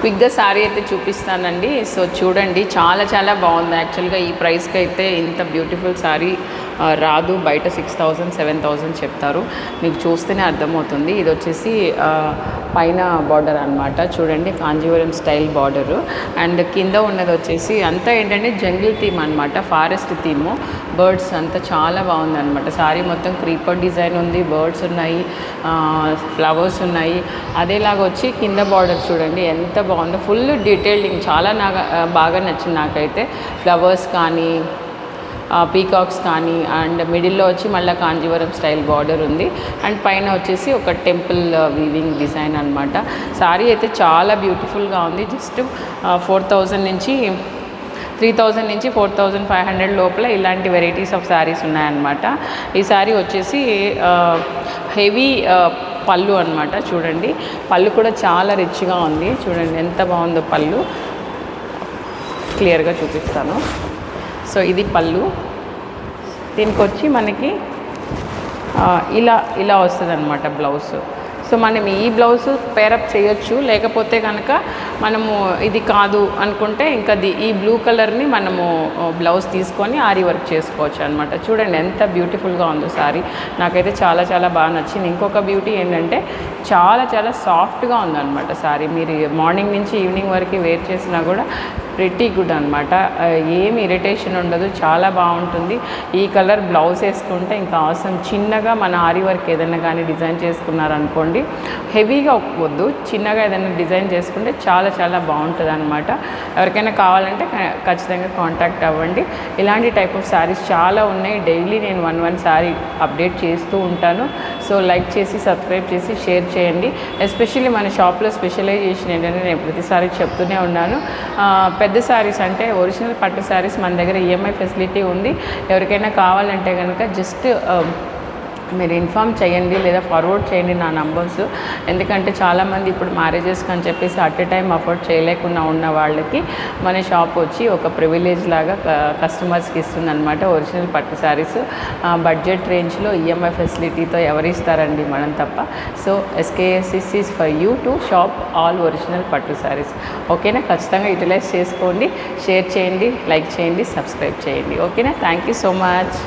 క్విక్గా శారీ అయితే చూపిస్తానండి. సో చూడండి, చాలా చాలా బాగుంది. యాక్చువల్గా ఈ ప్రైస్కి అయితే ఇంత బ్యూటిఫుల్ శారీ రాదు. బయట 6,000 7,000 చెప్తారు. మీకు చూస్తేనే అర్థమవుతుంది. ఇది వచ్చేసి పైన బార్డర్ అనమాట. చూడండి, కాంజీవరం స్టైల్ బార్డరు. అండ్ కింద ఉన్నది వచ్చేసి అంతా ఏంటంటే జంగిల్ థీమ్ అనమాట, ఫారెస్ట్ థీము. బర్డ్స్ అంతా చాలా బాగుంది అనమాట. శారీ మొత్తం క్రీపర్ డిజైన్ ఉంది, బర్డ్స్ ఉన్నాయి, ఫ్లవర్స్ ఉన్నాయి. అదేలాగా వచ్చి కింద బార్డర్ చూడండి ఎంత బాగుందో. ఫుల్ డీటెయిలింగ్ చాలా బాగా నచ్చింది నాకైతే. ఫ్లవర్స్ కానీ, పీకాక్స్ కానీ, అండ్ మిడిల్లో వచ్చి మళ్ళీ కాంజీవరం స్టైల్ బార్డర్ ఉంది. అండ్ పైన వచ్చేసి ఒక టెంపుల్ వీవింగ్ డిజైన్ అనమాట. శారీ అయితే చాలా బ్యూటిఫుల్గా ఉంది. జస్ట్ 4,000 నుంచి 3,000 నుంచి 4,500 లోపల ఇలాంటి వెరైటీస్ ఆఫ్ శారీస్ ఉన్నాయన్నమాట. ఈ శారీ వచ్చేసి హెవీ పళ్ళు అనమాట. చూడండి, పళ్ళు కూడా చాలా రిచ్గా ఉంది. చూడండి ఎంత బాగుందో పళ్ళు. క్లియర్గా చూపిస్తాను. సో ఇది పళ్ళు. దీనికి వచ్చి మనకి ఇలా వస్తుంది అనమాట బ్లౌజ్. సో మనం ఈ బ్లౌజ్ పేరప్ చేయొచ్చు. లేకపోతే కనుక మనము ఇది కాదు అనుకుంటే ఇంకా ఈ బ్లూ కలర్ని మనము బ్లౌజ్ తీసుకొని ఆరి వర్క్ చేసుకోవచ్చు అనమాట. చూడండి ఎంత బ్యూటిఫుల్గా ఉందో శారీ. నాకైతే చాలా చాలా బాగా నచ్చింది. ఇంకొక బ్యూటీ ఏంటంటే చాలా చాలా సాఫ్ట్గా ఉందన్నమాట శారీ. మీరు మార్నింగ్ నుంచి ఈవినింగ్ వరకు వేర్ చేసినా కూడా ప్రిటీ గుడ్ అనమాట. ఏమి ఇరిటేషన్ ఉండదు, చాలా బాగుంటుంది. ఈ కలర్ బ్లౌజ్ వేసుకుంటే ఇంకా అవసరం. చిన్నగా మన ఆరి వర్క్ ఏదైనా కానీ డిజైన్ చేసుకున్నారనుకోండి, హెవీగా వద్దు, చిన్నగా ఏదైనా డిజైన్ చేసుకుంటే చాలా చాలా బాగుంటుంది అనమాట. ఎవరికైనా కావాలంటే ఖచ్చితంగా కాంటాక్ట్ అవ్వండి. ఇలాంటి టైప్ ఆఫ్ శారీస్ చాలా ఉన్నాయి. డైలీ నేను 1 శారీ అప్డేట్ చేస్తూ ఉంటాను. సో లైక్ చేసి, సబ్స్క్రైబ్ చేసి, షేర్ చేయండి. ఎస్పెషల్లీ మన షాప్లో స్పెషలైజేషన్ ఏంటంటే నేను ప్రతిసారి చెప్తూనే ఉన్నాను, పెద్ద శారీస్ అంటే ఒరిజినల్ పట్టు శారీస్ మన దగ్గర ఈఎంఐ ఫెసిలిటీ ఉంది. ఎవరికైనా కావాలంటే కనుక జస్ట్ మీరు ఇన్ఫామ్ చేయండి లేదా ఫార్వర్డ్ చేయండి నా నంబర్స్. ఎందుకంటే చాలామంది ఇప్పుడు మ్యారేజెస్కి అని చెప్పేసి అట్ ఎ టైం అఫోర్డ్ చేయలేకుండా ఉన్న వాళ్ళకి మన షాప్ వచ్చి ఒక ప్రివిలేజ్ లాగా కస్టమర్స్కి ఇస్తుందన్నమాట. ఒరిజినల్ పట్టు శారీస్ బడ్జెట్ రేంజ్లో ఈఎంఐ ఫెసిలిటీతో ఎవరిస్తారండి, మనం తప్ప. So SKSS is for you to shop all original పట్టు శారీస్. ఓకేనా? ఖచ్చితంగా యూటిలైజ్ చేసుకోండి. షేర్ చేయండి, లైక్ చేయండి, సబ్స్క్రైబ్ చేయండి. ఓకేనా? Thank you so much.